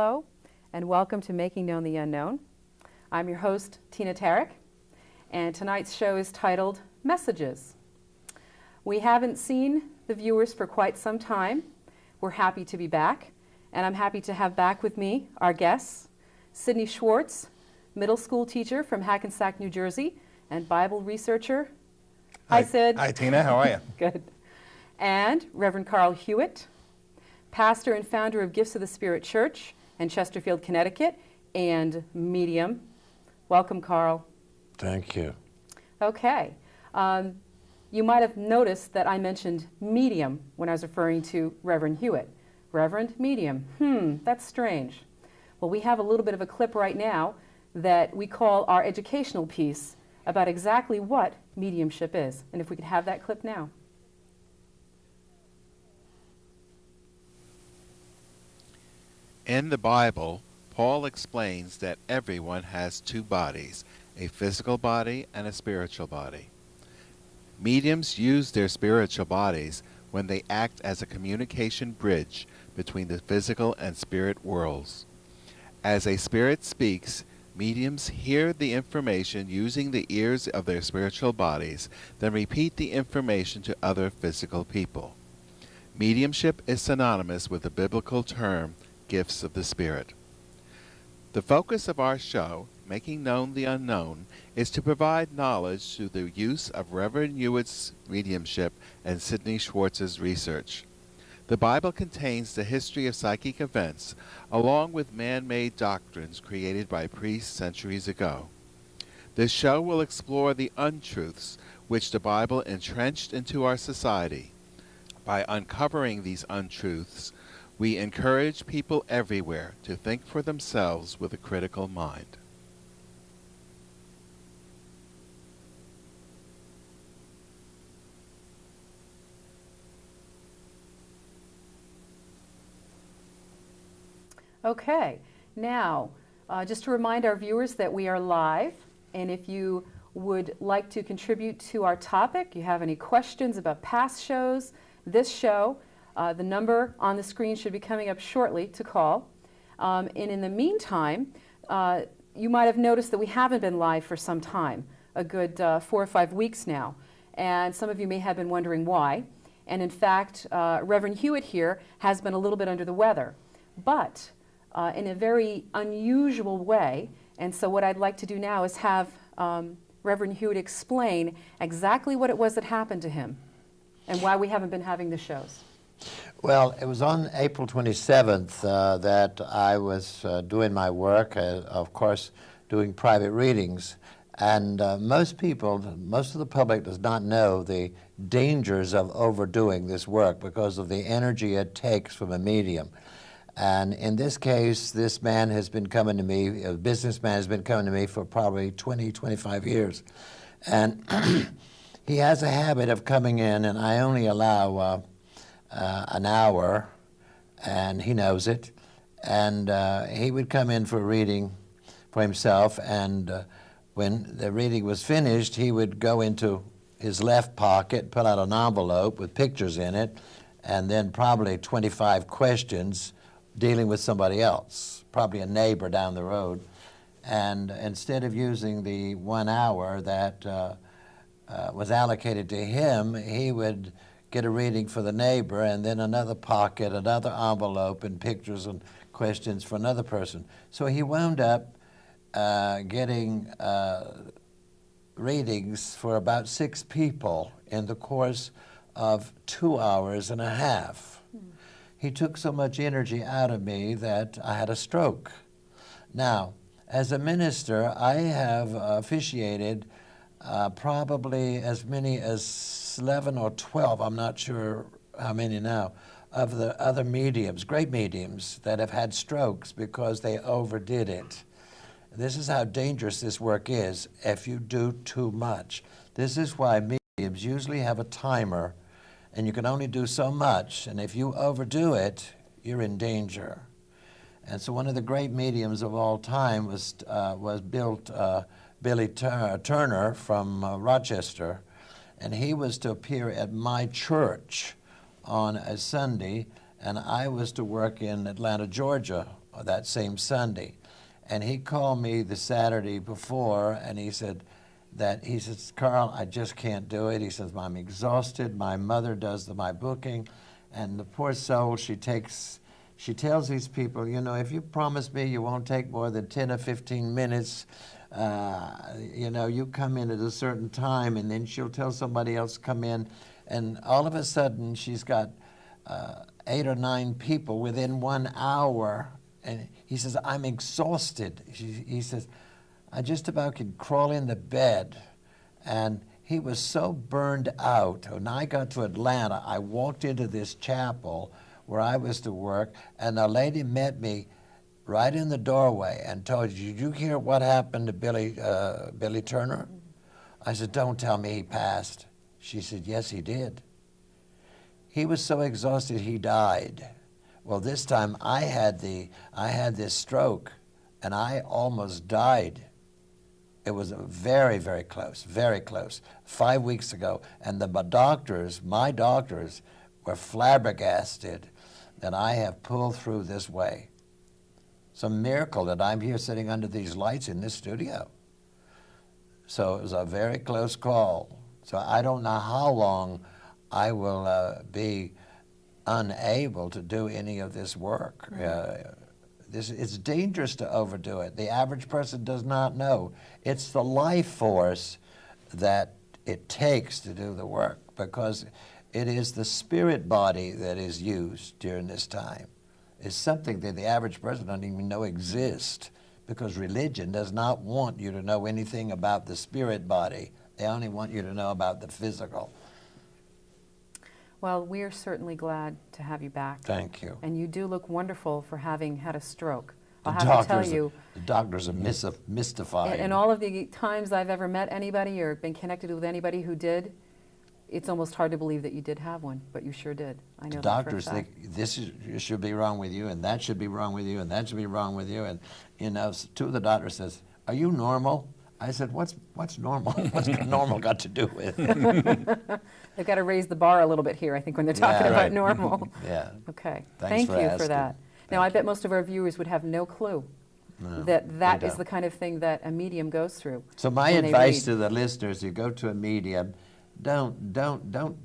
Hello, and welcome to Making Known the Unknown. I'm your host, Tina Tarryk, and tonight's show is titled Messages. We haven't seen the viewers for quite some time. We're happy to be back, and I'm happy to have back with me our guests, Sidney Schwartz, middle school teacher from Hackensack, New Jersey, and Bible researcher. Hi, Sid. Hi, Tina. How are you? Good. And Reverend Hewitt, pastor and founder of Gifts of the Spirit Church in Chesterfield, Connecticut, and medium. Welcome, Carl. Thank you. Okay. You might have noticed that I mentioned medium when I was referring to Reverend Hewitt. Reverend, medium. That's strange. Well, we have a little bit of a clip right now that we call our educational piece about exactly what mediumship is. And if we could have that clip now. In the Bible, Paul explains that everyone has two bodies, a physical body and a spiritual body. Mediums use their spiritual bodies when they act as a communication bridge between the physical and spirit worlds. As a spirit speaks, mediums hear the information using the ears of their spiritual bodies, then repeat the information to other physical people. Mediumship is synonymous with the biblical term, Gifts of the Spirit. The focus of our show, Making Known the Unknown, is to provide knowledge through the use of Reverend Hewitt's mediumship and Sidney Schwartz's research. The Bible contains the history of psychic events, along with man-made doctrines created by priests centuries ago. This show will explore the untruths which the Bible entrenched into our society. By uncovering these untruths, we encourage people everywhere to think for themselves with a critical mind. Okay, now, just to remind our viewers that we are live, and if you would like to contribute to our topic, you have any questions about past shows, this show, the number on the screen should be coming up shortly to call. And in the meantime, you might have noticed that we haven't been live for some time, a good 4 or 5 weeks now. And some of you may have been wondering why. And in fact, Reverend Hewitt here has been a little bit under the weather, but in a very unusual way. And so what I'd like to do now is have Reverend Hewitt explain exactly what it was that happened to him and why we haven't been having the shows. Well, it was on April 27th that I was doing my work, of course, doing private readings. And most of the public does not know the dangers of overdoing this work because of the energy it takes from a medium. And in this case, this man has been coming to me, a businessman has been coming to me for probably 20, 25 years. And he has a habit of coming in, and I only allow an hour, and he knows it. And he would come in for a reading for himself, and when the reading was finished, he would go into his left pocket, pull out an envelope with pictures in it, and then probably 25 questions dealing with somebody else, probably a neighbor down the road. And instead of using the 1 hour that was allocated to him, he would get a reading for the neighbor and then another pocket, another envelope, and pictures and questions for another person. So he wound up getting readings for about 6 people in the course of 2 hours and a half. He took so much energy out of me that I had a stroke. Now, as a minister, I have officiated probably as many as 11 or 12, I'm not sure how many now, of the other mediums, great mediums, that have had strokes because they overdid it. This is how dangerous this work is if you do too much. This is why mediums usually have a timer, and you can only do so much, and if you overdo it, you're in danger. And so one of the great mediums of all time was Billy Turner from Rochester, and he was to appear at my church on a Sunday, and I was to work in Atlanta, Georgia that same Sunday. And he called me the Saturday before, and he said, Carl, I just can't do it. He says, I'm exhausted. My mother does my booking, and the poor soul, she tells these people, you know, if you promise me you won't take more than 10 or 15 minutes, you know, you come in at a certain time, and then she'll tell somebody else to come in, and all of a sudden she's got 8 or 9 people within 1 hour, and he says, I'm exhausted. He says, I just about could crawl in the bed. And he was so burned out. When I got to Atlanta, I walked into this chapel where I was to work, and a lady met me right in the doorway and told, did you hear what happened to Billy Turner? I said, don't tell me he passed. She said, yes, he did. He was so exhausted he died. Well, this time I had this stroke, and I almost died. It was very, very close, 5 weeks ago. And my doctors were flabbergasted that I have pulled through this way. It's a miracle that I'm here sitting under these lights in this studio. So it was a very close call. So I don't know how long I will be unable to do any of this work. It's dangerous to overdo it. The average person does not know. It's the life force that it takes to do the work, because it is the spirit body that is used during this time. It's something that the average person doesn't even know exists, because religion does not want you to know anything about the spirit body. They only want you to know about the physical. Well, we're certainly glad to have you back. Thank you. And you do look wonderful for having had a stroke. The I'll have to tell you. The doctors are mystified. And all of the times I've ever met anybody or been connected with anybody who did, it's almost hard to believe that you did have one, but you sure did. I know the that doctors for a fact. think this should be wrong with you, and that should be wrong with you, and that should be wrong with you. And you know, two of the doctors says, "Are you normal?" I said, "What's normal? What's normal got to do with?" They've got to raise the bar a little bit here, I think, when they're talking about right. normal. Yeah. Okay. Thanks Thank you for asking. that. Now, I bet most of our viewers would have no clue that they is the don't. kind of thing that a medium goes through. So my when they advice read. to the listeners: you go to a medium, don't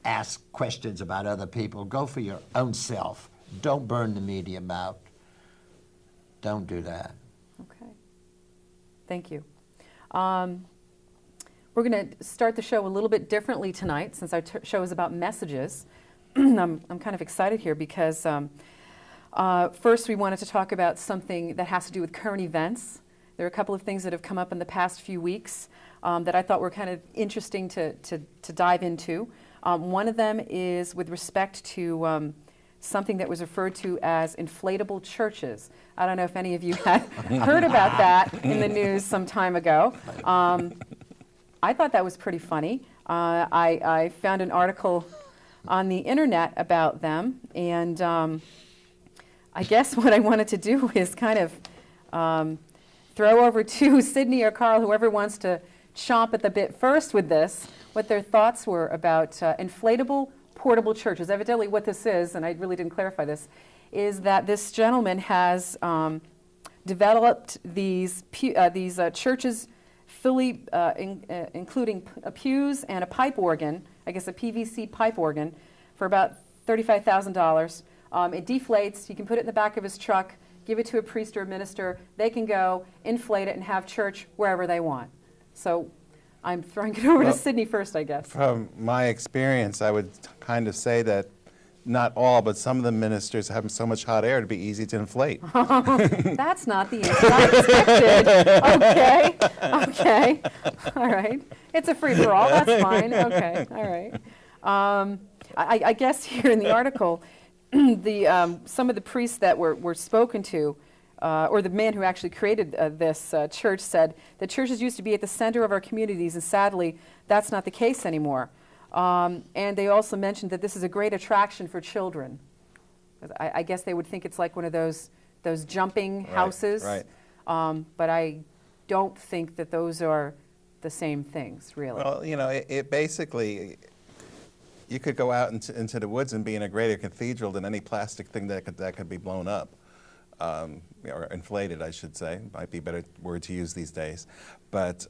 ask questions about other people. Go for your own self. Don't burn the medium out. Don't do that. Okay. Thank you. We're going to start the show a little bit differently tonight, since our show is about messages. I'm kind of excited here because first we wanted to talk about something that has to do with current events. There are a couple of things that have come up in the past few weeks that I thought were kind of interesting to dive into. One of them is with respect to something that was referred to as inflatable churches. I don't know if any of you had heard about that in the news some time ago. I thought that was pretty funny. I found an article on the internet about them, and I guess what I wanted to do is kind of throw over to Sidney or Carl, whoever wants to chomp at the bit first with this, what their thoughts were about inflatable portable churches. Evidently what this is, and I really didn't clarify this, is that this gentleman has developed these churches fully including pews and a pipe organ, I guess a PVC pipe organ, for about $35,000. It deflates. You can put it in the back of his truck, give it to a priest or a minister. They can go, inflate it, and have church wherever they want. So I'm throwing it over to Sidney first, I guess. From my experience, I would kind of say that not all, but some of the ministers have so much hot air to be easy to inflate. That's not the answer I expected. Okay. All right. It's a free-for-all. That's fine. Okay. All right. I guess here in the article, some of the priests that were spoken to, or the man who actually created this church, said the churches used to be at the center of our communities, and sadly, that's not the case anymore. And they also mentioned that this is a great attraction for children. I guess they would think it's like one of those jumping houses. Right. But I don't think that those are the same things, really. Well, you know, it basically, you could go out into the woods and be in a greater cathedral than any plastic thing that could be blown up. or inflated, I should say, might be a better word to use these days. But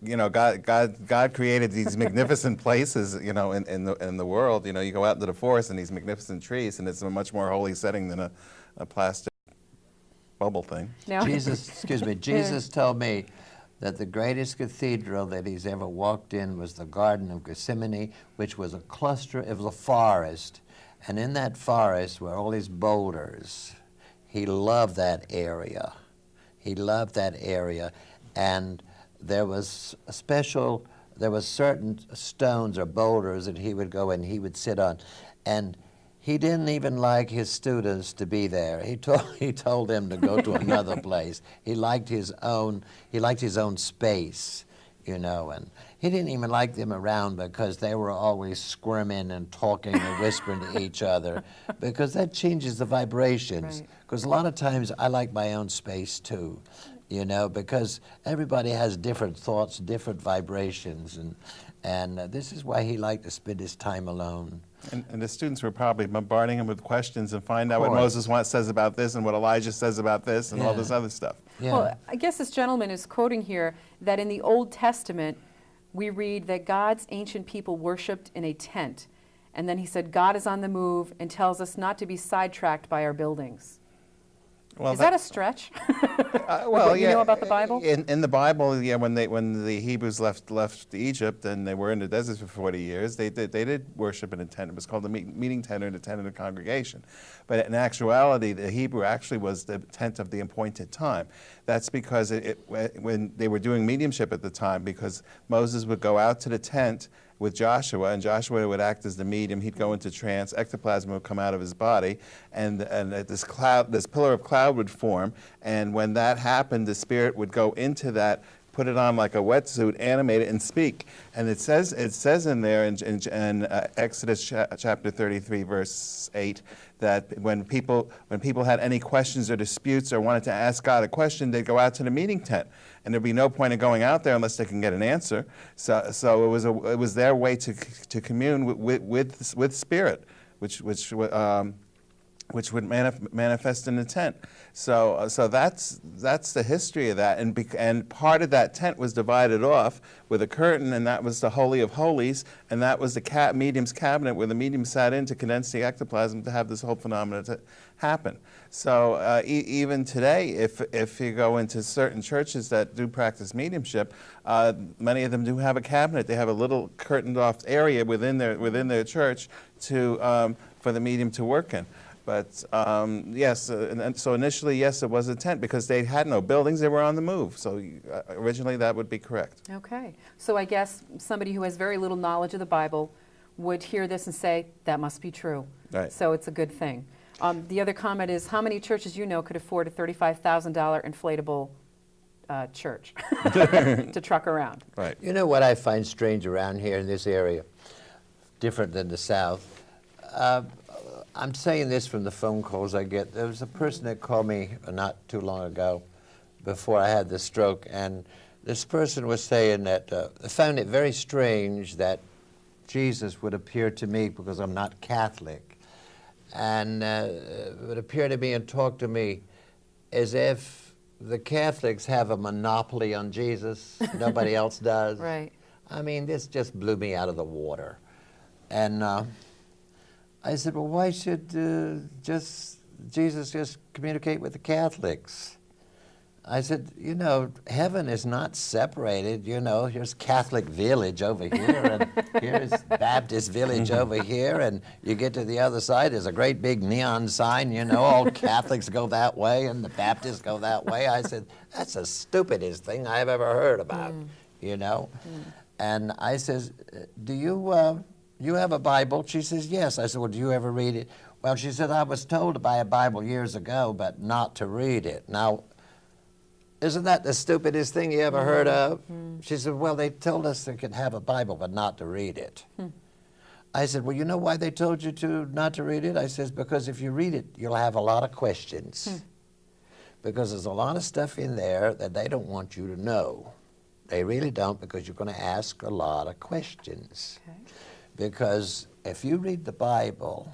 you know, God created these magnificent places, you know, in the world. You know, you go out into the forest and these magnificent trees, and it's a much more holy setting than a plastic bubble thing. Now, Jesus told me that the greatest cathedral that he's ever walked in was the Garden of Gethsemane, which was a cluster, it was a forest. And in that forest were all these boulders. He loved that area. He loved that area. And there was certain stones or boulders that he would go and he would sit on. And he didn't even like his students to be there. He told them to go to another place. He liked his own space, you know, and he didn't even like them around because they were always squirming and talking and whispering to each other, because that changes the vibrations. Because a lot of times I like my own space too, you know, because everybody has different thoughts, different vibrations, and this is why he liked to spend his time alone. And the students were probably bombarding him with questions and find out what Moses says about this and what Elijah says about this and all this other stuff. Yeah. well, I guess this gentleman is quoting here that in the Old Testament, we read that God's ancient people worshipped in a tent. And then he said, God is on the move and tells us not to be sidetracked by our buildings. Well, Is that a stretch? well, what you yeah, know about the Bible? In the Bible, yeah, when the Hebrews left Egypt and they were in the desert for 40 years, they did worship in a tent. It was called the meeting tent or the tent of the congregation. But in actuality, the Hebrew actually was the tent of the appointed time. That's because when they were doing mediumship at the time, because Moses would go out to the tent with Joshua, and Joshua would act as the medium. He'd go into trance, ectoplasm would come out of his body, and this pillar of cloud would form, and when that happened, the spirit would go into that, put it on like a wetsuit, animate it, and speak. And it says in there in Exodus chapter 33, verse 8, that when people had any questions or disputes or wanted to ask God a question, they'd go out to the meeting tent, and there'd be no point in going out there unless they can get an answer. So it was their way to commune with spirit, which would manifest in the tent. So that's the history of that, and part of that tent was divided off with a curtain, and that was the Holy of Holies, and that was the medium's cabinet where the medium sat in to condense the ectoplasm to have this whole phenomenon to happen. So even today, if you go into certain churches that do practice mediumship, many of them do have a cabinet. They have a little curtained off area within their church for the medium to work in. But yes, and so initially, yes, it was a tent because they had no buildings, they were on the move. So originally that would be correct. Okay. So I guess somebody who has very little knowledge of the Bible would hear this and say, that must be true. Right. So it's a good thing. The other comment is, how many churches you know could afford a $35,000 inflatable church to truck around? Right. You know what I find strange around here in this area, different than the South? I'm saying this from the phone calls I get. There was a person that called me not too long ago before I had the stroke, and this person was saying that I found it very strange that Jesus would appear to me, because I'm not Catholic, and would appear to me and talk to me as if the Catholics have a monopoly on Jesus. Nobody else does. Right. I mean, this just blew me out of the water. And I said, well, why should Jesus just communicate with the Catholics? I said, you know, heaven is not separated. You know, here's Catholic Village over here, and here's Baptist Village over here, and you get to the other side, there's a great big neon sign, you know, all Catholics go that way and the Baptists go that way. I said, that's the stupidest thing I've ever heard about, you know? And I says, do you have a Bible? She says, yes. I said, well, do you ever read it? Well, she said, I was told to buy a Bible years ago, but not to read it. Now, isn't that the stupidest thing you ever heard of? She said, well, they told us they could have a Bible, but not to read it. I said, well, you know why they told you not to read it? I says, because if you read it, you'll have a lot of questions. Because there's a lot of stuff in there that they don't want you to know. They really don't, because you're going to ask a lot of questions. Okay. Because if you read the Bible,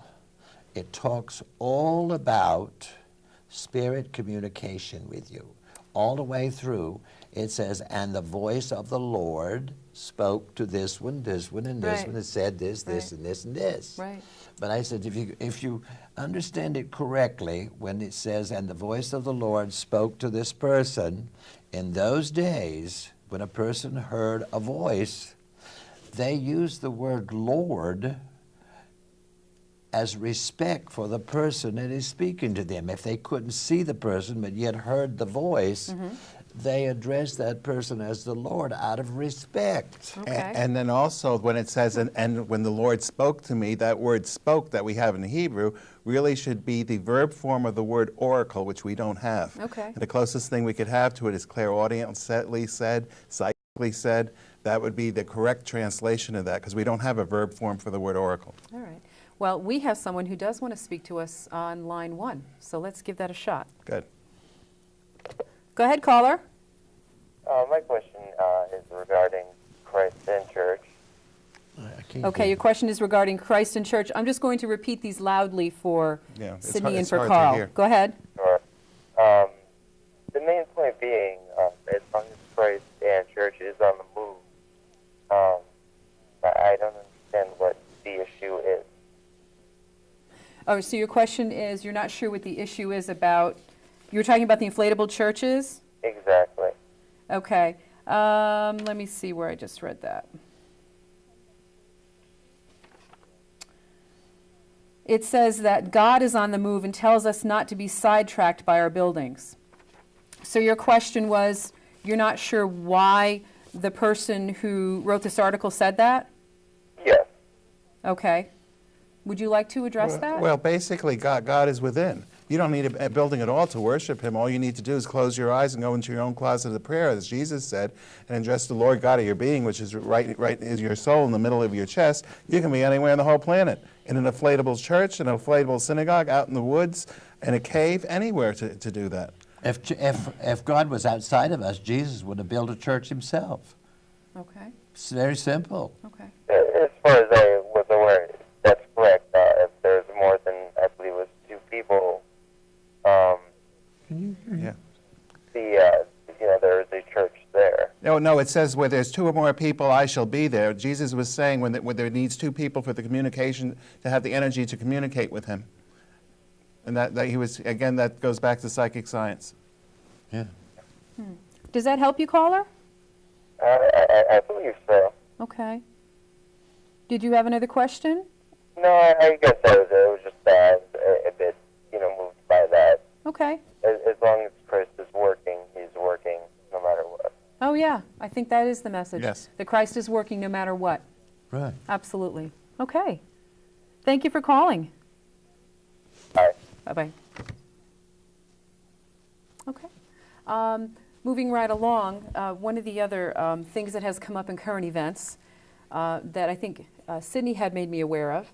it talks all about spirit communication with you. All the way through, it says, and the voice of the Lord spoke to this one, and this Right. one, and said this, this, Right. and this, and this. Right. But I said, if you understand it correctly, when it says, and the voice of the Lord spoke to this person, in those days, when a person heard a voice, they used the word Lord as respect for the person that is speaking to them. If they couldn't see the person but yet heard the voice, they addressed that person as the Lord out of respect. Okay. And then also when it says, and when the Lord spoke to me, that word spoke that we have in Hebrew really should be the verb form of the word oracle, which we don't have. Okay. And the closest thing we could have to it is clairaudiently said, psychically said. That would be the correct translation of that, because we don't have a verb form for the word oracle. All right. Well, we have someone who does want to speak to us on line 1, so let's give that a shot. Good. Go ahead, caller. My question is regarding Christ and Church. I can't Okay, hear. your question is regarding Christ and Church. I'm just going to repeat these loudly for Yeah, it's Sidney hard- and it's for hard to Carl. hear. Go ahead. Sure. The main point being, as long as Christ and Church is on the move, I don't understand what the issue is. Oh, so your question is, you're not sure what the issue is about, you were talking about the inflatable churches? Exactly. Okay. Let me see where I just read that. It says that God is on the move and tells us not to be sidetracked by our buildings. So your question was, you're not sure why the person who wrote this article said that? Yes. Okay. Would you like to address that? Well, basically, God is within. You don't need a building at all to worship Him. All you need to do is close your eyes and go into your own closet of prayer, as Jesus said, and address the Lord God of your being, which is right is your soul in the middle of your chest. You can be anywhere on the whole planet, in an inflatable church, in an inflatable synagogue, out in the woods, in a cave, anywhere to do that. If God was outside of us, Jesus would have built a church himself. Okay. It's very simple. Okay. As far as I was aware, that's correct. If there's more than, I believe it was 2 people, Yeah. there is a church there. No, it says where there's 2 or more people, I shall be there. Jesus was saying when there needs 2 people for the communication, to have the energy to communicate with Him. And that he was, again, that goes back to psychic science. Yeah. Does that help you, caller? I believe so. Okay. Did you have another question? No, I guess I was just a bit, moved by that. Okay. As long as Christ is working, He's working no matter what. Oh, yeah. I think that is the message. Yes. That Christ is working no matter what. Right. Absolutely. Okay. Thank you for calling. Bye. Bye-bye. Okay. Moving right along, one of the other things that has come up in current events that I think Sidney had made me aware of,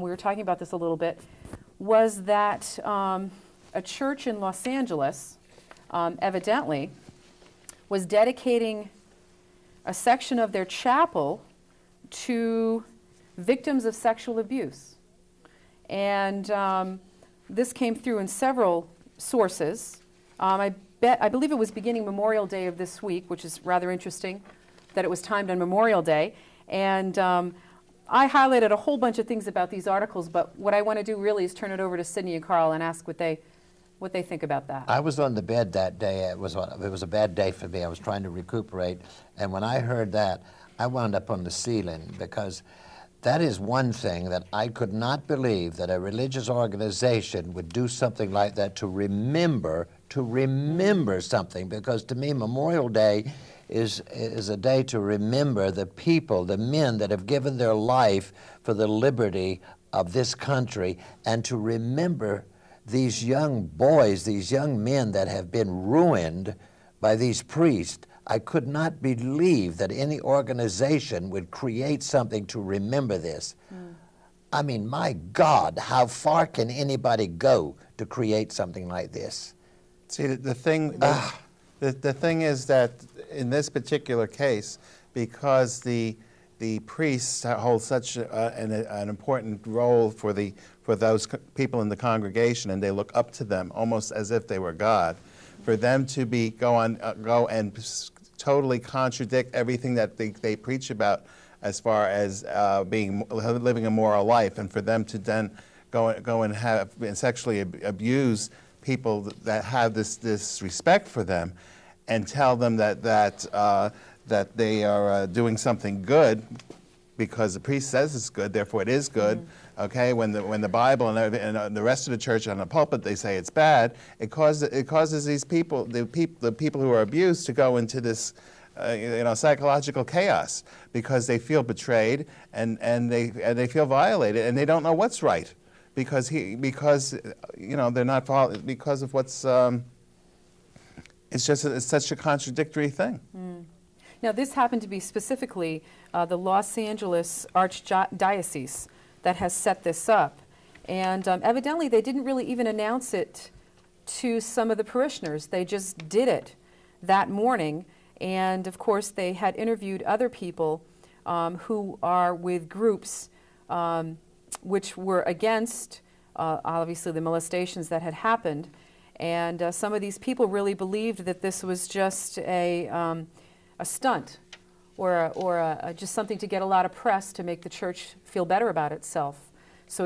we were talking about this a little bit, was that a church in Los Angeles, evidently, was dedicating a section of their chapel to victims of sexual abuse. And this came through in several sources. I believe it was beginning Memorial Day of this week, which is rather interesting that it was timed on Memorial Day. And I highlighted a whole bunch of things about these articles, but what I want to do really is turn it over to Sidney and Carl and ask what they think about that. I was on the bed that day. It was a bad day for me. I was trying to recuperate, and when I heard that, I wound up on the ceiling, because that is one thing that I could not believe, that a religious organization would do something like that to remember something, because to me Memorial Day is a day to remember the people, the men that have given their life for the liberty of this country, and to remember these young boys, these young men that have been ruined by these priests. I could not believe that any organization would create something to remember this. I mean, my God, how far can anybody go to create something like this? See, the thing is that in this particular case, because the priests hold such an important role for those people in the congregation, and they look up to them almost as if they were God. For them to go and totally contradict everything that they preach about as far as living a moral life, and for them to then go and have and sexually abuse people that have this respect for them, and tell them that they are doing something good because the priest says it's good, therefore it is good. Okay, when the Bible and the rest of the church on the pulpit they say it's bad, it causes these people, the people who are abused, to go into this psychological chaos because they feel betrayed and they feel violated, and they don't know what's right because they're not following because of what's it's such a contradictory thing. Now, this happened to be specifically the Los Angeles Archdiocese that has set this up. And evidently, they didn't really even announce it to some of the parishioners. They just did it that morning. And, of course, they had interviewed other people who are with groups which were against, obviously, the molestations that had happened. And some of these people really believed that this was just a stunt or just something to get a lot of press to make the church feel better about itself. So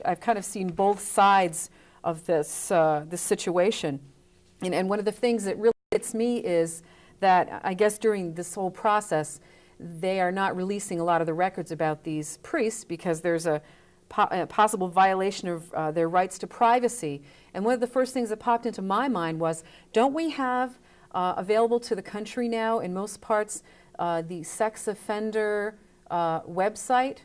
I've kind of seen both sides of this situation. And one of the things that really hits me is that I guess during this whole process, they are not releasing a lot of the records about these priests because there's a possible violation of their rights to privacy. And one of the first things that popped into my mind was, don't we have available to the country now, in most parts, the sex offender website?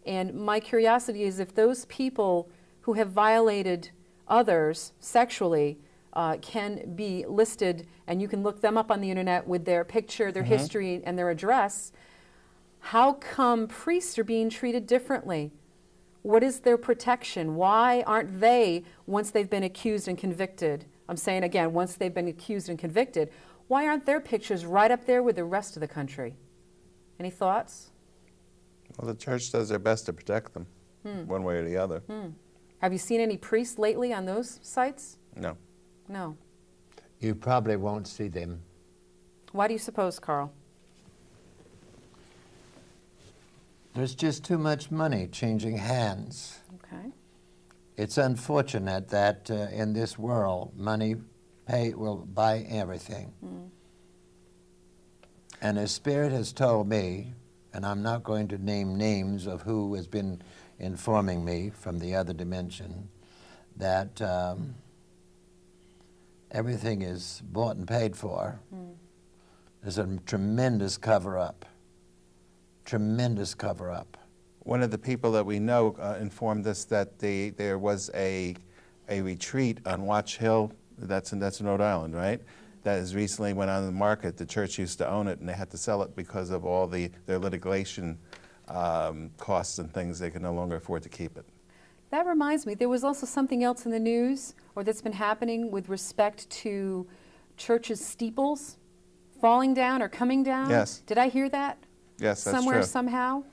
And my curiosity is if those people who have violated others sexually can be listed, and you can look them up on the internet with their picture, their history, and their address, how come priests are being treated differently? What is their protection? Why aren't they, once they've been accused and convicted, I'm saying again, once they've been accused and convicted, why aren't their pictures right up there with the rest of the country? Any thoughts? Well, the church does their best to protect them, one way or the other. Have you seen any priests lately on those sites? No. No. You probably won't see them. Why do you suppose, Carl? There's just too much money changing hands. Okay. It's unfortunate that in this world, money will buy everything. And the Spirit has told me, and I'm not going to name names of who has been informing me from the other dimension, that everything is bought and paid for. There's a tremendous cover-up. Tremendous cover-up. One of the people that we know informed us that there was a retreat on Watch Hill, that's in Rhode Island, right? That has recently went on the market. The church used to own it, and they had to sell it because of all their litigation costs and things. They can no longer afford to keep it. That reminds me, there was also something else in the news, or that's been happening with respect to churches' steeples falling down or coming down. Yes. Did I hear that? Yes, that's Somewhere, true. somehow?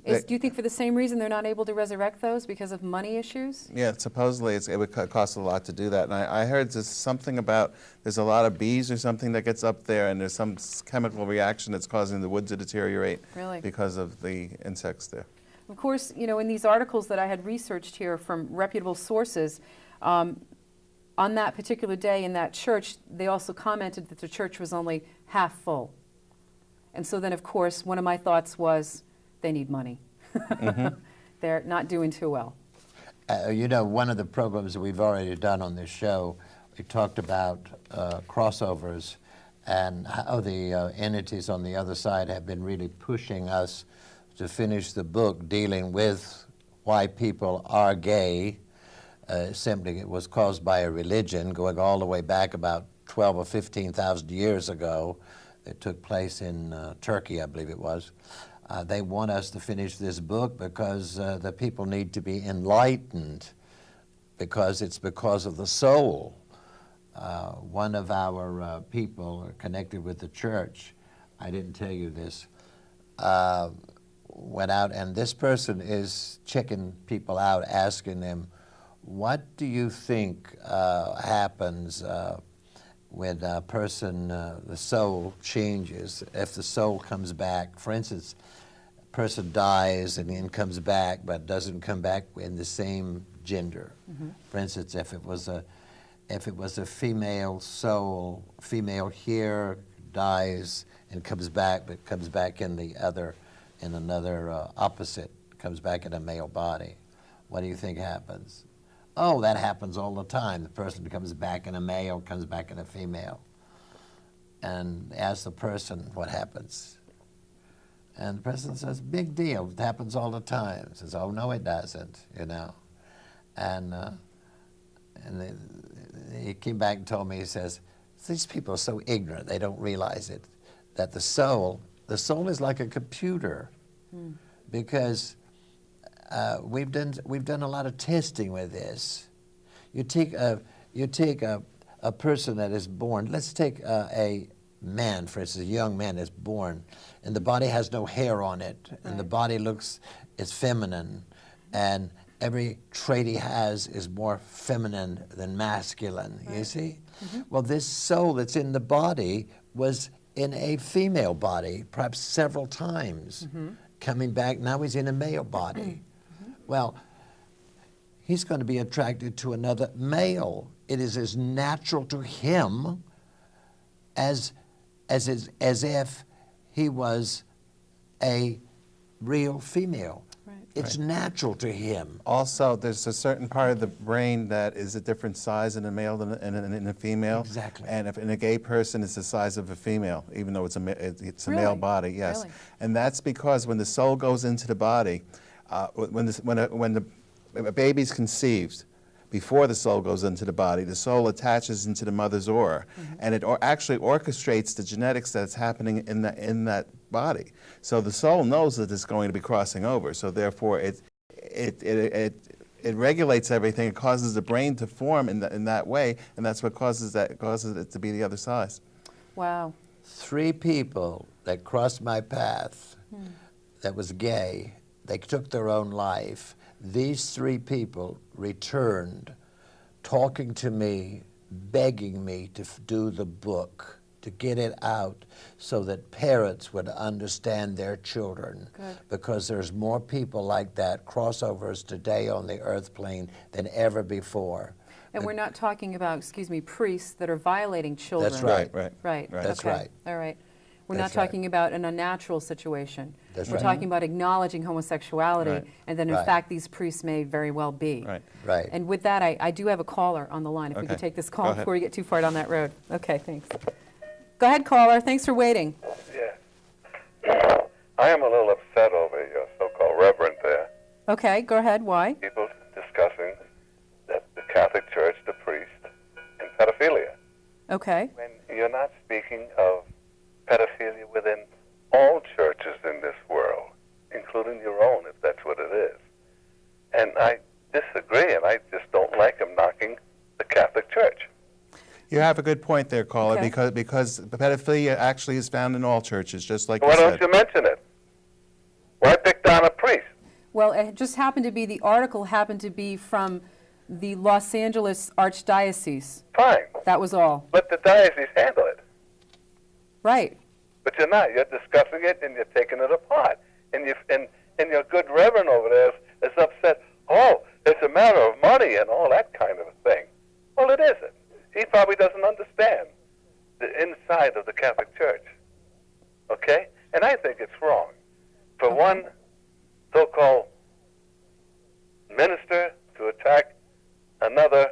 Do you think for the same reason they're not able to resurrect those, because of money issues? Yeah, supposedly it would cost a lot to do that. And I heard there's something about there's a lot of bees or something that gets up there, and there's some chemical reaction that's causing the wood to deteriorate because of the insects there. Of course, in these articles that I had researched here from reputable sources, on that particular day in that church, they also commented that the church was only half full. And so then, of course, one of my thoughts was, they need money. They're not doing too well. One of the programs that we've already done on this show, we talked about crossovers and how the entities on the other side have been really pushing us to finish the book dealing with why people are gay. Simply it was caused by a religion going all the way back about 12 or 15,000 years ago. It took place in Turkey, I believe it was. They want us to finish this book because the people need to be enlightened, because it's because of the soul. One of our people connected with the church, I didn't tell you this, went out, and this person is checking people out, asking them, what do you think happens when a person, the soul changes, if the soul comes back? For instance, a person dies and then comes back, but doesn't come back in the same gender. For instance, if it was a female soul, female here, dies and comes back, but comes back in another opposite, comes back in a male body. What do you think happens? Oh, that happens all the time. The person comes back in a male, comes back in a female. And ask the person what happens. And the person says, big deal, it happens all the time. Says, oh, no, it doesn't, you know. And he came back and told me, he says, these people are so ignorant, they don't realize it, that the soul is like a computer, because we've done a lot of testing with this. You take a person that is born. Let's take a man, for instance, a young man is born, and the body has no hair on it, and the body is feminine, and every trait he has is more feminine than masculine. You see? Well, this soul that's in the body was in a female body, perhaps several times, coming back. Now he's in a male body. Well, he's going to be attracted to another male. It is as natural to him as if he was a real female. It's natural to him. Also, there's a certain part of the brain that is a different size in a male than in a female. Exactly. And if in a gay person, it's the size of a female, even though it's a male body. Yes. Really? And that's because when the soul goes into the body, when a baby's conceived, before the soul goes into the body, the soul attaches into the mother's aura, and it actually orchestrates the genetics that's happening in that body. So the soul knows that it's going to be crossing over. So therefore, it regulates everything. It causes the brain to form in that way, and that's what causes it to be the other size. Wow. 3 people that crossed my path that was gay, they took their own life. These 3 people returned, talking to me, begging me to do the book, to get it out so that parents would understand their children. Good. Because there's more people like that, crossovers today on the earth plane than ever before. And we're not talking about, priests that are violating children. That's right. Right. That's okay. right. All right. We're That's not talking about an unnatural situation. That's We're right. talking about acknowledging homosexuality, Right. and then in Right. fact these priests may very well be. Right. Right. And with that, I do have a caller on the line. If we could Okay. take this Go call ahead. before we get too far down that road. Okay, thanks. Go ahead, caller. Thanks for waiting. Yeah. I am a little upset over your so-called Reverend there. Okay, go ahead. Why? People discussing that the Catholic Church, the priest, and pedophilia. Okay. When you're not speaking of pedophilia within all churches in this world, including your own, if that's what it is. And I disagree, and I just don't like him knocking the Catholic Church. You have a good point there, caller, Okay. because pedophilia actually is found in all churches, just like Why you don't said. you mention it? Why pick down a priest? Well, it just happened to be, the article happened to be from the Los Angeles Archdiocese. Fine. That was all. Let the diocese handle it. Right. But you're not. You're discussing it and you're taking it apart. And your good Reverend over there is upset. Oh, it's a matter of money and all that kind of a thing. Well, it isn't. He probably doesn't understand the inside of the Catholic Church. Okay? And I think it's wrong for one so-called minister to attack another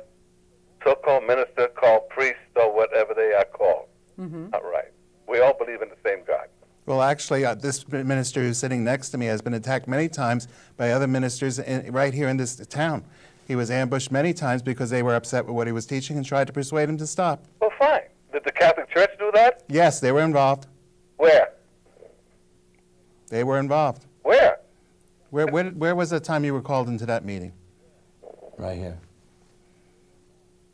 so-called minister called priest or whatever they are called. Not right. We all believe in the same God. Well, actually, this minister who's sitting next to me has been attacked many times by other ministers right here in this town. He was ambushed many times because they were upset with what he was teaching and tried to persuade him to stop. Well, fine. Did the Catholic Church do that? Yes, they were involved. Where? They were involved. Where? Where was the time you were called into that meeting? Right here.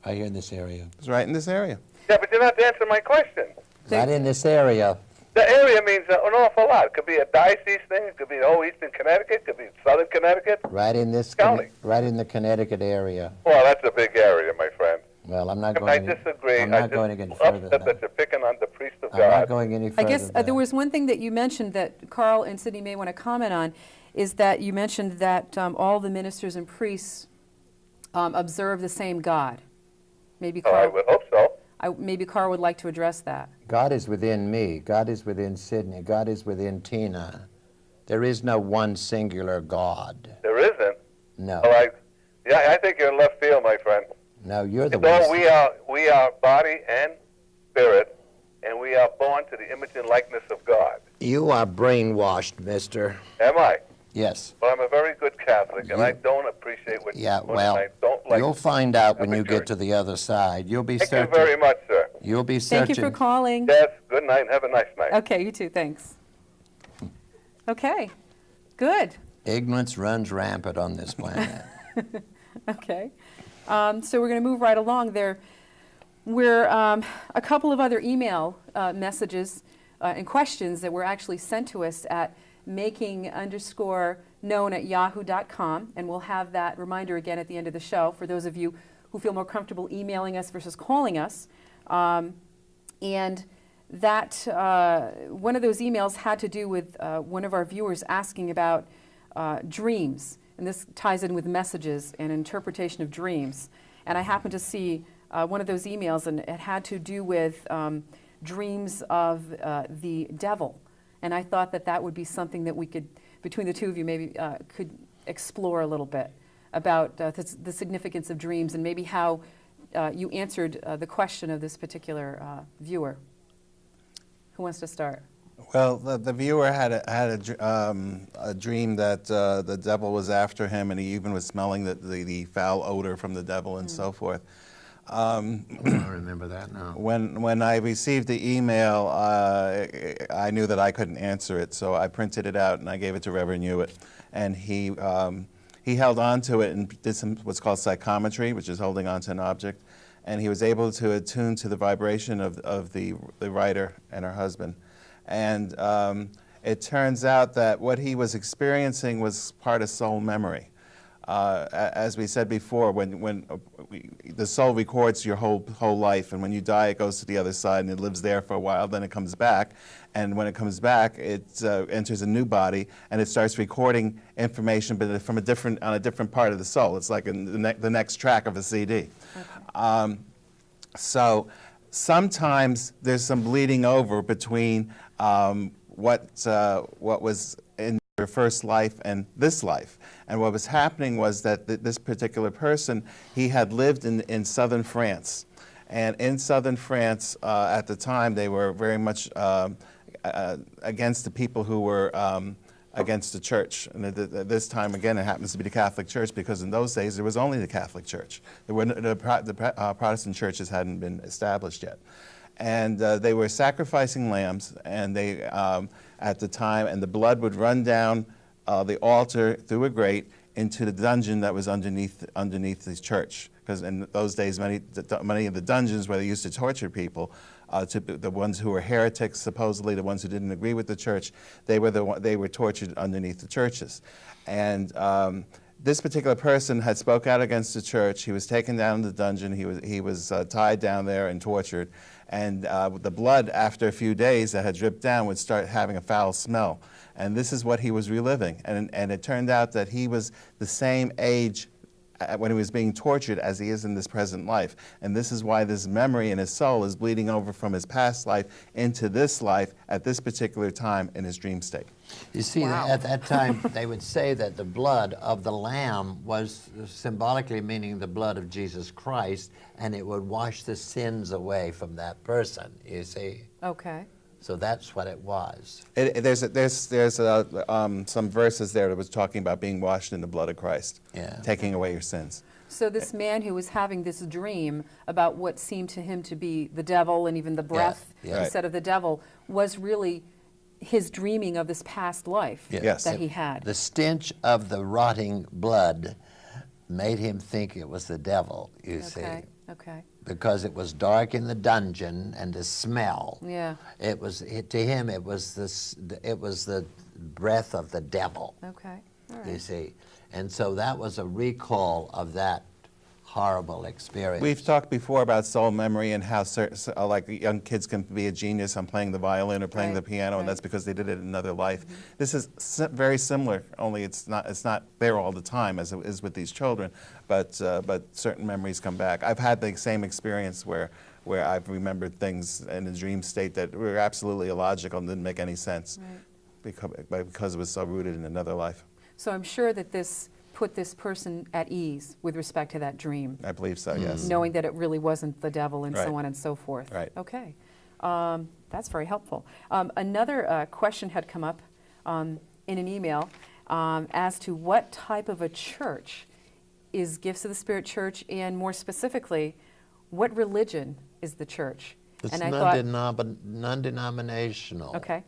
Right here in this area. It was right in this area. Yeah, but you're not answering my question. Right in this area. The area means an awful lot. It could be a diocese thing. It could be the whole eastern Connecticut. It could be southern Connecticut. Right in this County. right in the Connecticut area. Well, that's a big area, my friend. Well, I'm not I going. disagree. I'm not going any further than upset that that. you're picking on the priest of I'm God. not going any further. I guess than there was one thing that you mentioned that Carl and Sidney may want to comment on, is that you mentioned that all the ministers and priests observe the same God. Maybe I Carl, would hope so. maybe Carl would like to address that. God is within me. God is within Sidney. God is within Tina. There is no one singular God. There isn't. No. Well, I think you're in left field, my friend. No, you're the No, one. we are body and spirit, and we are born to the image and likeness of God. You are brainwashed, mister. Am I? Yes. Well, I'm a very good Catholic, and I don't appreciate what Yeah, you're doing, well, and I don't like you'll find out when you Catholic get to the other side. You'll be Thank you certain. very much, sir. You'll be certain. Thank you for calling. Yes, good night, and have a nice night. Okay, you too, thanks. Okay, good. Ignorance runs rampant on this planet. Okay, so we're going to move right along there. We're a couple of other email messages and questions that were actually sent to us at making_known@yahoo.com, and we'll have that reminder again at the end of the show for those of you who feel more comfortable emailing us versus calling us. And that one of those emails had to do with one of our viewers asking about dreams, and this ties in with messages and interpretation of dreams. And I happened to see one of those emails, and it had to do with dreams of the devil. And I thought that that would be something that we could, between the two of you, maybe could explore a little bit about the significance of dreams and maybe how you answered the question of this particular viewer. Who wants to start? Well, the viewer had a dream that the devil was after him, and he even was smelling the foul odor from the devil and so forth. I don't remember that now. When I received the email, I knew that I couldn't answer it, so I printed it out and I gave it to Reverend Hewitt, and he held on to it and did what's called psychometry, which is holding on to an object, and he was able to attune to the vibration of the writer and her husband. And it turns out that what he was experiencing was part of soul memory. As we said before, when the soul records your whole life, and when you die, it goes to the other side and it lives there for a while. Then it comes back, and when it comes back, it enters a new body and it starts recording information, but from on a different part of the soul. It's like the next track of a CD. Okay. So sometimes there's some bleeding over between what was in your first life and this life. And what was happening was that this particular person, he had lived in southern France. And in southern France, at the time, they were very much against the people who were against the church. And at this time, again, it happens to be the Catholic Church, because in those days, there was only the Catholic Church. The Protestant churches hadn't been established yet. And they were sacrificing lambs, and they, at the time, and the blood would run down the altar through a grate into the dungeon that was underneath the church. Because in those days, many of the dungeons where they used to torture people, the ones who were heretics, supposedly the ones who didn't agree with the church, they were tortured underneath the churches. And this particular person had spoke out against the church. He was taken down in the dungeon. He was tied down there and tortured. And the blood, after a few days that had dripped down, would start having a foul smell. And this is what he was reliving. And it turned out that he was the same age when he was being tortured as he is in this present life. And this is why this memory in his soul is bleeding over from his past life into this life at this particular time in his dream state. You see, Wow. at that time, they would say that the blood of the lamb was symbolically meaning the blood of Jesus Christ, and it would wash the sins away from that person, you see. Okay. So that's what it was. There's some verses there that was talking about being washed in the blood of Christ, taking away your sins. So this man who was having this dream about what seemed to him to be the devil, and even the breath instead of the devil, was really his dreaming of this past life that he had. The stench of the rotting blood made him think it was the devil, you see. Okay. because it was dark in the dungeon and the smell. Yeah. To him it was the breath of the devil. Okay. All right. You see, and so that was a recall of that horrible experience. We've talked before about soul memory and how like young kids can be a genius on playing the violin or playing the piano, and that's because they did it in another life. This is very similar, only it's not there all the time as it is with these children, but certain memories come back. I've had the same experience where I've remembered things in a dream state that were absolutely illogical and didn't make any sense, because it was so rooted in another life. So I'm sure that this put this person at ease with respect to that dream. I believe so, yes. Knowing that it really wasn't the devil and Right. so on and so forth. Right. Okay. That's very helpful. Another question had come up in an email as to what type of a church is Gifts of the Spirit Church, and more specifically, what religion is the church? It's And I thought, non-denominational. okay.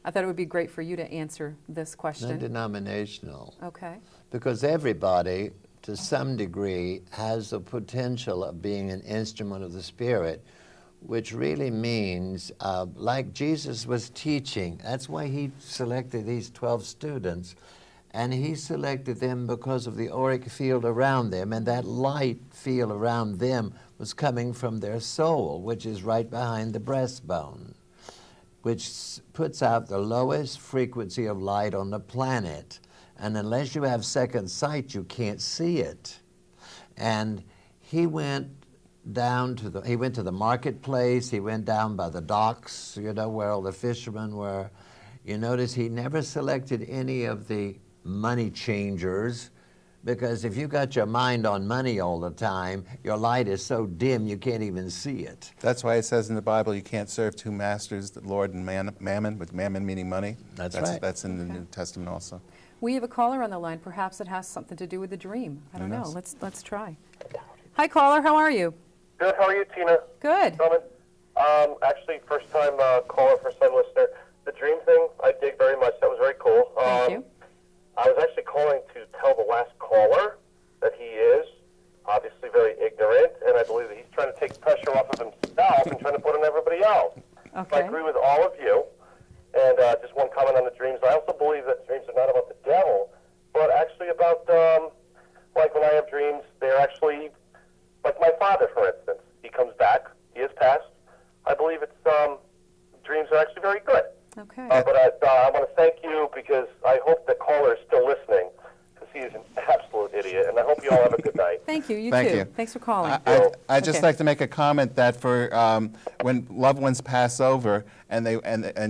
I thought it would be great for you to answer this question. Non-denominational. Okay. Because everybody, to some degree, has the potential of being an instrument of the Spirit, which really means, like Jesus was teaching, that's why he selected these 12 students, and he selected them because of the auric field around them, and that light field around them was coming from their soul, which is right behind the breastbone, which puts out the lowest frequency of light on the planet. And unless you have second sight, you can't see it. And he went down to the marketplace, he went down by the docks, you know, where all the fishermen were. You notice he never selected any of the money changers, because if you got your mind on money all the time, your light is so dim you can't even see it. That's why it says in the Bible you can't serve two masters, the Lord and mammon, with mammon meaning money. That's right. That's in the New Testament also. We have a caller on the line. Perhaps it has something to do with the dream. I don't Who know. knows? Let's try. Hi, caller. How are you? Good. How are you, Tina? Good. Actually, first time caller, first time listener. The dream thing, I dig very much. That was very cool. Thank you. I was actually calling to tell the last caller that he is obviously very ignorant, and I believe that he's trying to take pressure off of himself and trying to put on everybody else. Okay. So I agree with all of you. And just one comment on the dreams. I also believe that dreams are not about the devil, but actually about, like when I have dreams, they're actually, like my father, for instance. He comes back. He has passed. I believe it's, dreams are actually very good. Okay. But I want to thank you, because I hope the caller is still listening, because he is an absolute idiot, and I hope you all have a good night. Thank you. You Thank too. you. Thanks for calling. I'd just Okay. like to make a comment that for when loved ones pass over and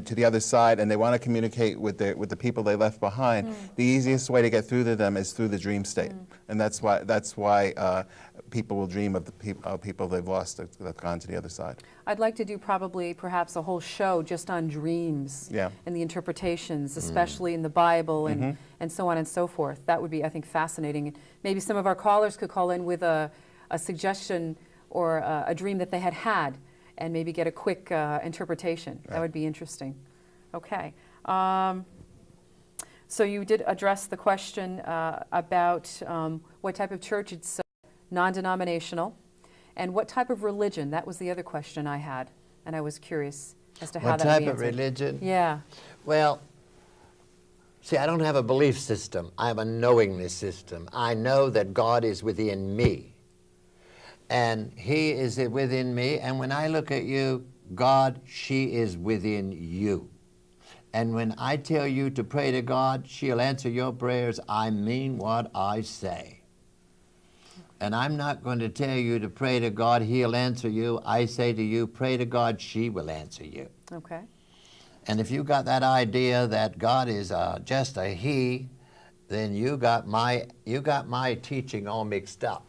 to the other side, and they want to communicate with the people they left behind, the easiest way to get through to them is through the dream state, and that's why people will dream of the people they've lost that have gone to the other side. I'd like to do perhaps a whole show just on dreams and the interpretations, especially in the Bible and so on and so forth. That would be, I think, fascinating. Maybe some of our callers could call in with a suggestion or a dream that they had and maybe get a quick interpretation. That would be interesting. Okay. So you did address the question about what type of church. It's non-denominational. And what type of religion? That was the other question I had, and I was curious as to how What that would type be of answered. religion? Yeah. Well, see, I don't have a belief system. I have a knowingness system. I know that God is within me. And He is within me. And when I look at you, God, she is within you. And when I tell you to pray to God, she'll answer your prayers. I mean what I say. And I'm not going to tell you to pray to God, He'll answer you. I say to you, pray to God, she will answer you. Okay. And if you got that idea that God is just a He, then you got my teaching all mixed up.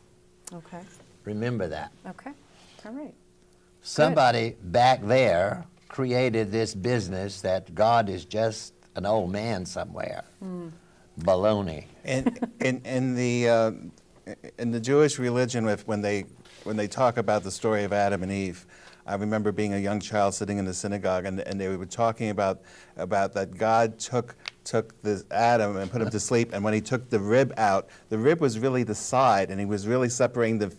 Okay. Remember that. Okay. All right. Somebody back there created this business that God is just an old man somewhere. Baloney. In the Jewish religion, when they talk about the story of Adam and Eve, I remember being a young child sitting in the synagogue, and they were talking about that God took took Adam and put him to sleep, and when he took the rib out, the rib was really the side, and he was really separating the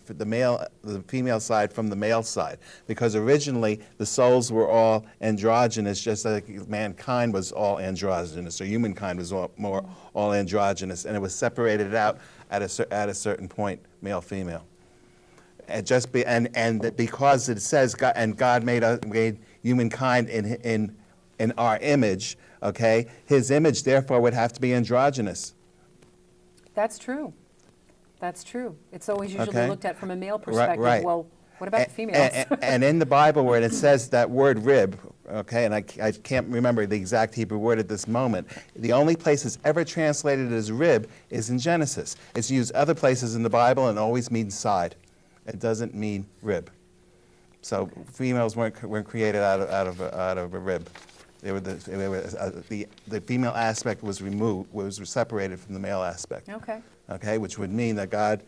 female side from the male side, because originally the souls were all androgynous, just like mankind was all androgynous, or humankind was all androgynous, and it was separated out at a certain point, male, female. And because it says God made humankind in our image, okay, his image therefore would have to be androgynous. That's true. That's true. It's always usually Okay. looked at from a male perspective. Right. Well, what about the females? And in the Bible where it says that word rib, okay, and I can't remember the exact Hebrew word at this moment, the only place it's ever translated as rib is in Genesis. It's used other places in the Bible and always means side. It doesn't mean rib. So females weren't created out of a rib. The female aspect was removed, was separated from the male aspect. Okay. Okay, which would mean that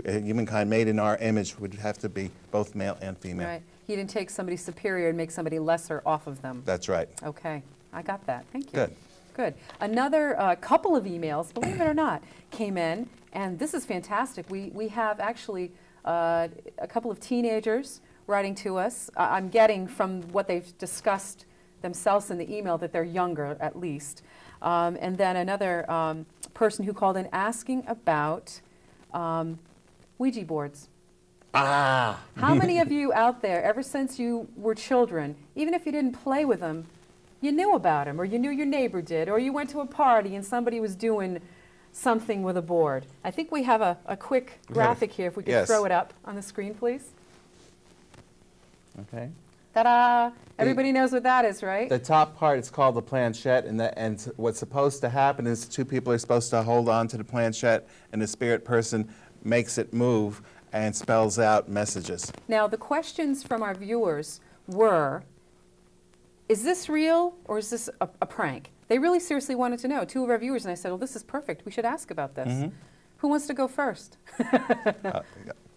humankind made in our image would have to be both male and female. Right. He didn't take somebody superior and make somebody lesser off of them. That's right. Okay. I got that. Thank you. Good. Good. Another couple of emails, believe it or not, came in, and this is fantastic. We have actually a couple of teenagers writing to us. I'm getting from what they've discussed themselves in the email that they're younger, at least. And then another person who called in asking about Ouija boards. Ah! How many of you out there, ever since you were children, even if you didn't play with them, you knew about them, or you knew your neighbor did, or you went to a party and somebody was doing something with a board? I think we have a quick graphic here, if we could Yes. throw it up on the screen, please. Okay. Ta-da! Everybody knows what that is, right? The top part is called the planchette, and what's supposed to happen is two people are supposed to hold on to the planchette, and the spirit person makes it move and spells out messages. Now, the questions from our viewers were, is this real or is this a prank? They really seriously wanted to know. Two of our viewers, and I said, well, this is perfect. We should ask about this. Who wants to go first?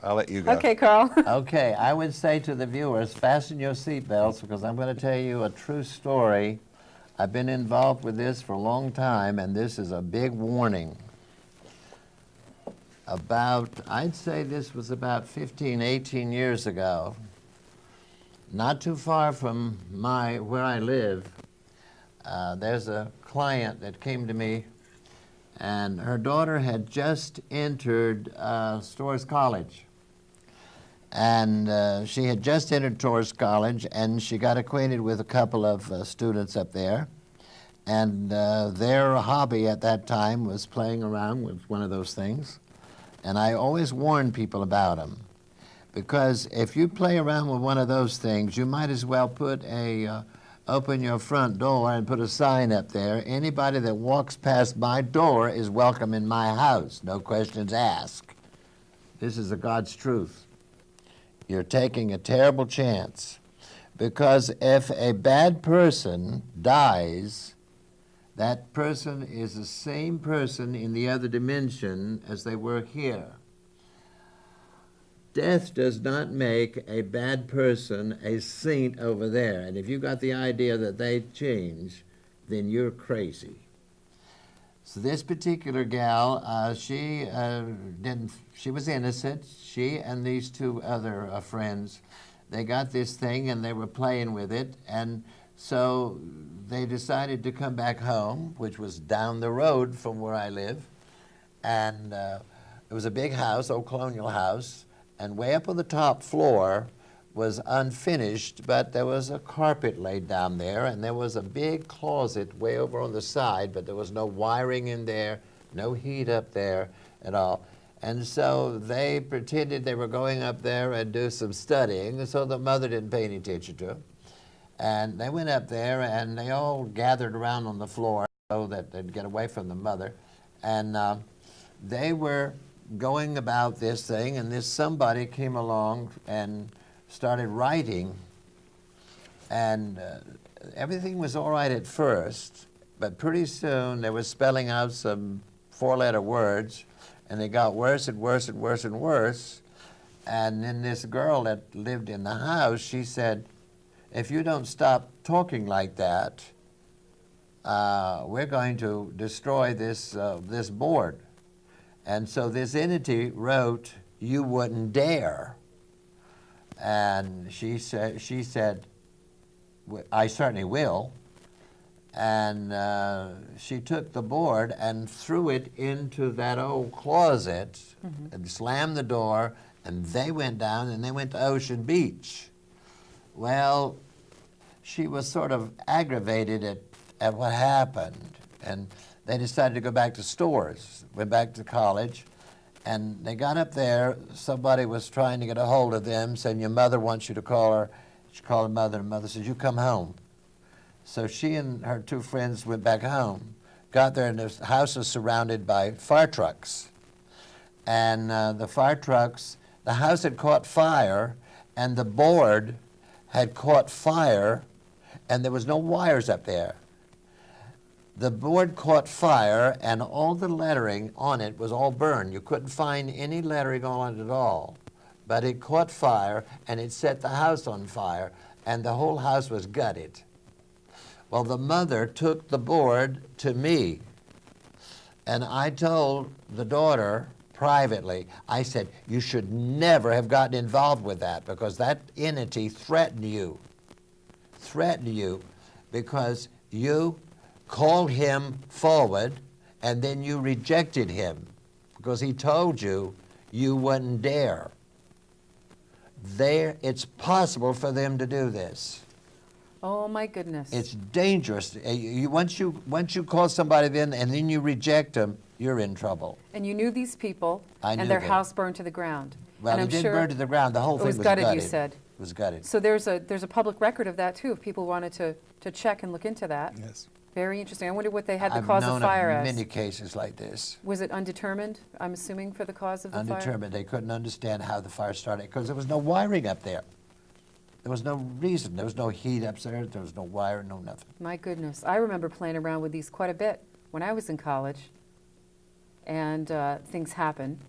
I'll let you go. Okay, Carl. Okay, I would say to the viewers, fasten your seatbelts, because I'm going to tell you a true story. I've been involved with this for a long time, and this is a big warning. I'd say this was about 15, 18 years ago, not too far from where I live. There's a client that came to me, and her daughter had just entered Storrs College. And she had just entered Storrs College, and she got acquainted with a couple of students up there. And their hobby at that time was playing around with one of those things. And I always warn people about them, because if you play around with one of those things, you might as well put open your front door and put a sign up there. Anybody that walks past my door is welcome in my house. No questions asked. This is the God's truth. You're taking a terrible chance, because if a bad person dies, that person is the same person in the other dimension as they were here. Death does not make a bad person a saint over there. And if you got the idea that they change, then you're crazy. So this particular gal, she was innocent. She and these two other friends, they got this thing and they were playing with it. And so they decided to come back home, which was down the road from where I live. And it was a big house, old colonial house. And way up on the top floor was unfinished, but there was a carpet laid down there, and there was a big closet way over on the side, but there was no wiring in there, no heat up there at all. And so they pretended they were going up there and do some studying, so the mother didn't pay any attention to them. And they went up there, and they all gathered around on the floor so that they'd get away from the mother. And they were going about this thing, and somebody came along and started writing. And everything was all right at first, but pretty soon they were spelling out some four-letter words, and they got worse and worse and worse and worse. And then this girl that lived in the house, she said, if you don't stop talking like that, we're going to destroy this, this board. And so this entity wrote, "You wouldn't dare." And she said, "I certainly will." And she took the board and threw it into that old closet and slammed the door, and they went down and they went to Ocean Beach. Well, she was sort of aggravated at what happened, and they decided to go back to Stores, went back to college, and they got up there. Somebody was trying to get a hold of them, saying, "Your mother wants you to call her." She called her mother, and mother says, "You come home." So she and her two friends went back home, got there, and the house was surrounded by fire trucks. And the fire trucks, the house had caught fire, and the board had caught fire, and there was no wires up there. The board caught fire, and all the lettering on it was all burned. You couldn't find any lettering on it at all. But it caught fire, and it set the house on fire, and the whole house was gutted. Well, the mother took the board to me, and I told the daughter privately, I said, "You should never have gotten involved with that, because that entity threatened you because you called him forward, and then you rejected him because he told you you wouldn't dare." It's possible for them to do this. Oh my goodness. It's dangerous. Once you call somebody in and then you reject them, you're in trouble. And you knew these people, I and knew their them. house burned to the ground. Well, and it I'm didn't sure burn to the ground. The whole it thing was was gutted, gutted. you said. It was gutted. So there's a public record of that too, if people wanted to check and look into that. Yes. Very interesting. I wonder what they had the I've cause known of fire of as. many cases like this. Was it undetermined, I'm assuming, for the cause of the fire? Undetermined. They couldn't understand how the fire started because there was no wiring up there. There was no reason. There was no heat upstairs. There was no wire, no nothing. My goodness. I remember playing around with these quite a bit when I was in college, and things happen.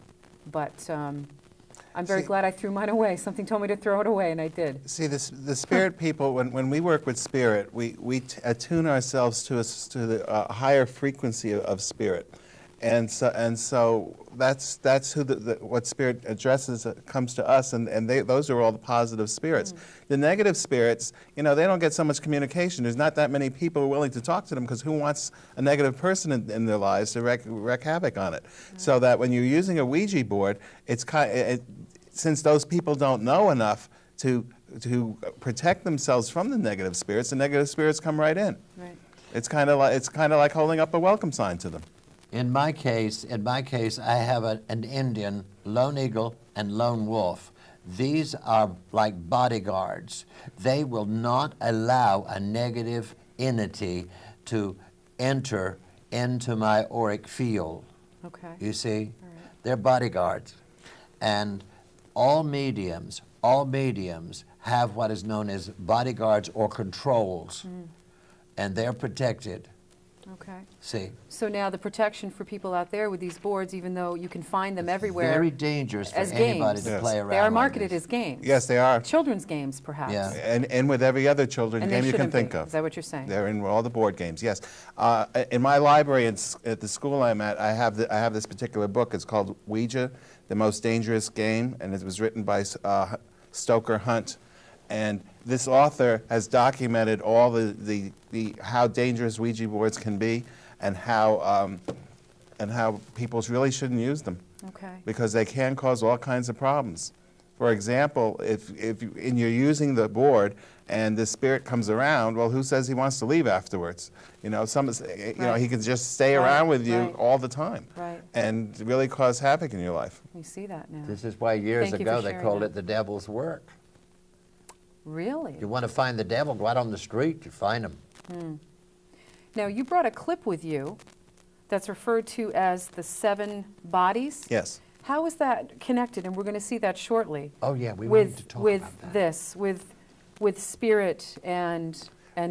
But I'm very glad I threw mine away. Something told me to throw it away, and I did. See, the spirit people, when we work with spirit, we attune ourselves to the higher frequency of spirit. And so that's who what spirit addresses comes to us, and those are all the positive spirits. The negative spirits, they don't get so much communication. There's not that many people willing to talk to them because who wants a negative person in their lives to wreak havoc on it? So that when you're using a Ouija board, it's since those people don't know enough to protect themselves from the negative spirits come right in. Right. It's kind of like holding up a welcome sign to them. In my case, I have an Indian, Lone Eagle and Lone Wolf. These are like bodyguards. They will not allow a negative entity to enter into my auric field. Okay. You see? All right. They're bodyguards. And all mediums have what is known as bodyguards or controls, and they're protected. Okay. See? So now the protection for people out there with these boards, even though you can find them everywhere. Very dangerous for as anybody games. to Yes. play around They are like marketed this. as games. Yes, they are. Children's games, perhaps. Yeah. And with every other children's And game they you can shouldn't think be. of. Is that what you're saying? They're in all the board games, yes. In my library at the school I'm at, I have this particular book. It's called Ouija, The Most Dangerous Game, and it was written by Stoker Hunt. And this author has documented all the how dangerous Ouija boards can be, and how people really shouldn't use them, Okay. because they can cause all kinds of problems. For example, if you're using the board and the spirit comes around, well, who says he wants to leave afterwards? He can just stay Right, around with you right. all the time, Right. and really cause havoc in your life. You see that now. This is why years Thank you for ago they sharing called that. it the devil's work. Really? You want to find the devil, go out on the street, you find him. Now, you brought a clip with you that's referred to as the 7 bodies. Yes. How is that connected? And we're going to see that shortly. Oh yeah, we wanted to talk with about that. this, with spirit and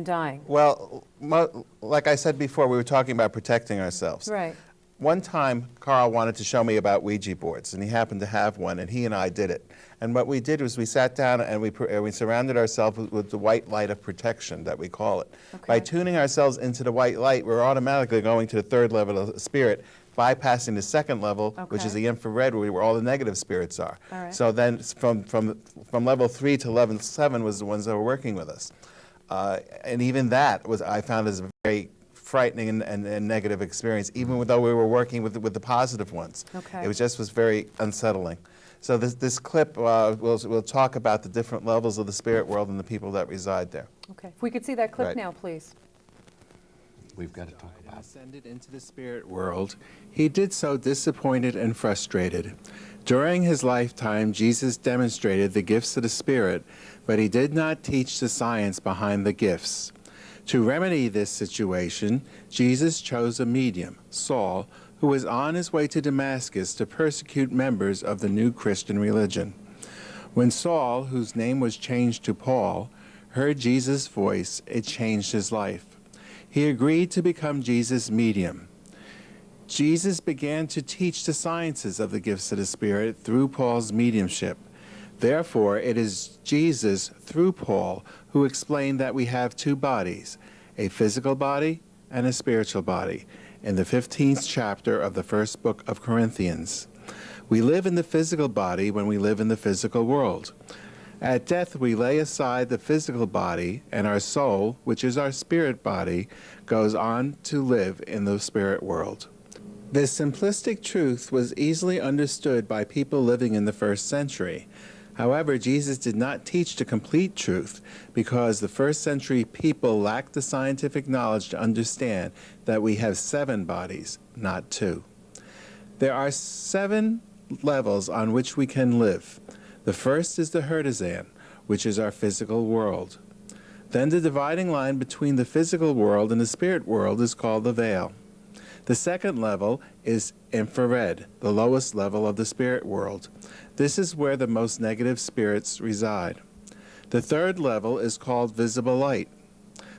dying. Well, like I said before, we were talking about protecting ourselves. Right. one time, Carl wanted to show me about Ouija boards, and he happened to have one, and he and I did it. And what we did was we sat down and we surrounded ourselves with the white light of protection, that we call it. Okay. By tuning ourselves into the white light, we're automatically going to the third level of spirit, bypassing the second level, which is Okay. the infrared, where all the negative spirits are. All right. So then from level 3 to level 7 was the ones that were working with us. And even that I found as a very frightening and negative experience, even though we were working with the positive ones. Okay. It was very unsettling. So this clip, we'll talk about the different levels of the spirit world and the people that reside there. Okay. If we could see that clip Right. now, please. We've got to talk And about ascended into the spirit world, he did so disappointed and frustrated. During his lifetime, Jesus demonstrated the gifts of the Spirit, but he did not teach the science behind the gifts. To remedy this situation, Jesus chose a medium, Saul, who was on his way to Damascus to persecute members of the new Christian religion. When Saul, whose name was changed to Paul, heard Jesus' voice, it changed his life. He agreed to become Jesus' medium. Jesus began to teach the sciences of the gifts of the Spirit through Paul's mediumship. Therefore, it is Jesus, through Paul, who explained that we have two bodies, a physical body and a spiritual body, in the 15th chapter of the first book of Corinthians. We live in the physical body when we live in the physical world. At death, we lay aside the physical body, and our soul, which is our spirit body, goes on to live in the spirit world. This simplistic truth was easily understood by people living in the first century. However, Jesus did not teach the complete truth because the first century people lacked the scientific knowledge to understand that we have 7 bodies, not 2. There are 7 levels on which we can live. The first is the Herdisan, which is our physical world. Then the dividing line between the physical world and the spirit world is called the veil. The second level is infrared, the lowest level of the spirit world. This is where the most negative spirits reside. The third level is called visible light.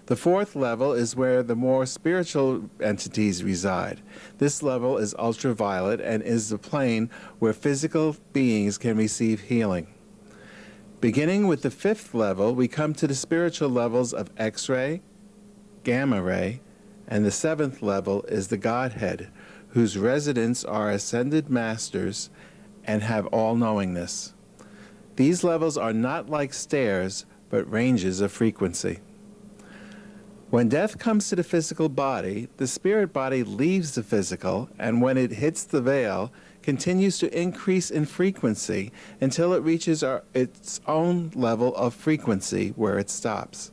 The fourth level is where the more spiritual entities reside. This level is ultraviolet and is the plane where physical beings can receive healing. Beginning with the 5th level, we come to the spiritual levels of X-ray, gamma ray, and the 7th level is the Godhead, whose residents are ascended masters and have all-knowingness. These levels are not like stairs, but ranges of frequency. When death comes to the physical body, the spirit body leaves the physical, and when it hits the veil, continues to increase in frequency until it reaches its own level of frequency where it stops.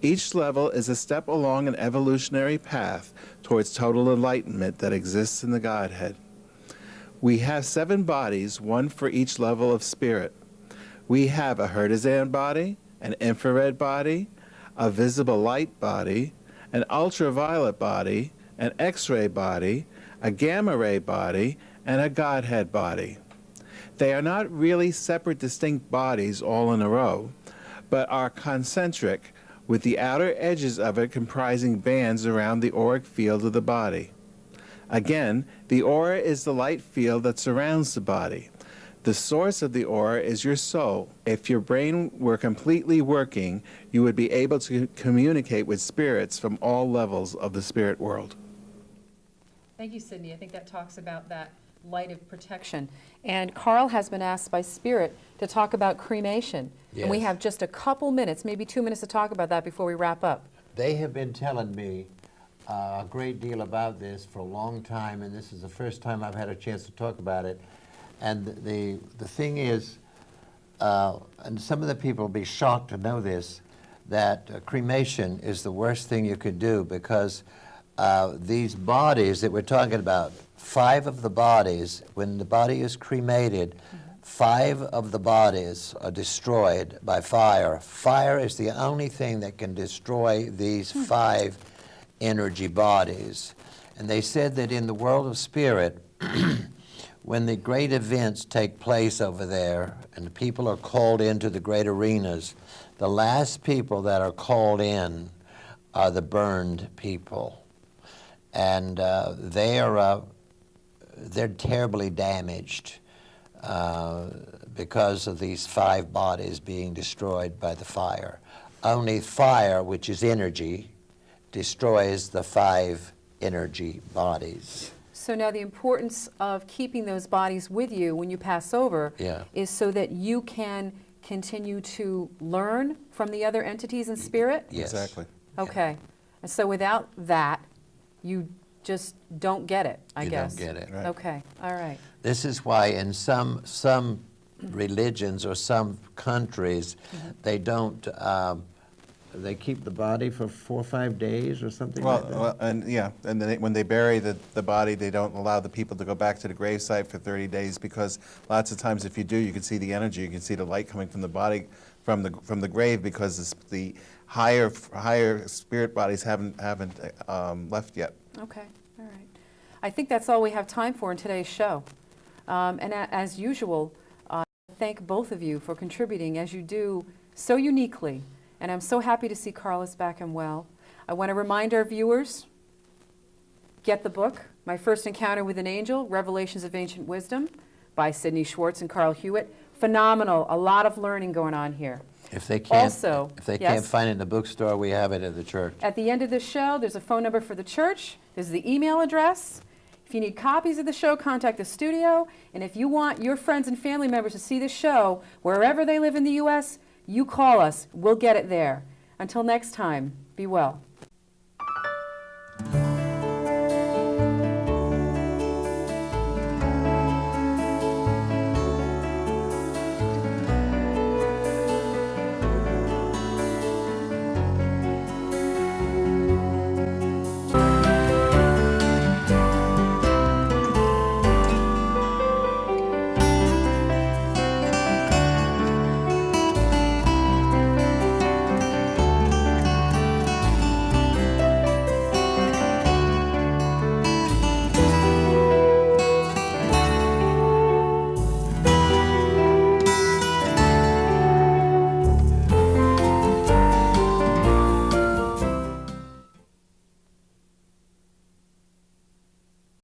Each level is a step along an evolutionary path towards total enlightenment that exists in the Godhead. We have 7 bodies, one for each level of spirit. We have a Herdisan body, an infrared body, a visible light body, an ultraviolet body, an X-ray body, a gamma ray body, and a Godhead body. They are not really separate distinct bodies all in a row, but are concentric, with the outer edges of it comprising bands around the auric field of the body. Again, the aura is the light field that surrounds the body. The source of the aura is your soul. If your brain were completely working, you would be able to communicate with spirits from all levels of the spirit world. Thank you, Sidney. I think that talks about that light of protection. And Carl has been asked by Spirit to talk about cremation. And we Yes. have just a couple minutes, maybe 2 minutes to talk about that before we wrap up. They have been telling me a great deal about this for a long time, and this is the first time I've had a chance to talk about it. And the thing is, and some of the people will be shocked to know this, that cremation is the worst thing you could do because these bodies that we're talking about, 5 of the bodies, when the body is cremated, 5 of the bodies are destroyed by fire. Fire is the only thing that can destroy these 5 energy bodies. And they said that in the world of spirit, when the great events take place over there and the people are called into the great arenas, the last people that are called in are the burned people. And they are they're terribly damaged because of these 5 bodies being destroyed by the fire. Only fire, which is energy, destroys the 5 energy bodies. So now the importance of keeping those bodies with you when you pass over is so that you can continue to learn from the other entities in spirit? Yes. Exactly. Okay. And so without that, you just don't get it, I guess. You don't get it. Right. Okay. All right. This is why in some religions or some countries, they don't, they keep the body for 4 or 5 days or something like that. Well, and yeah, and then when they bury the body, they don't allow the people to go back to the gravesite for 30 days because lots of times if you do, you can see the energy, you can see the light coming from the body, from the grave, because the higher spirit bodies haven't left yet. Okay. All right. I think that's all we have time for in today's show. And as usual, thank both of you for contributing as you do so uniquely. And I'm so happy to see Carlos back and well. I want to remind our viewers, get the book, My First Encounter with an Angel, Revelations of Ancient Wisdom, by Sidney Schwartz and Carl Hewitt. Phenomenal. A lot of learning going on here. If they can't, Also, can't find it in the bookstore, we have it at the church. At the end of the show, there's a phone number for the church. There's the email address. If you need copies of the show, contact the studio. And if you want your friends and family members to see the show, wherever they live in the U.S., you call us. We'll get it there. Until next time, be well.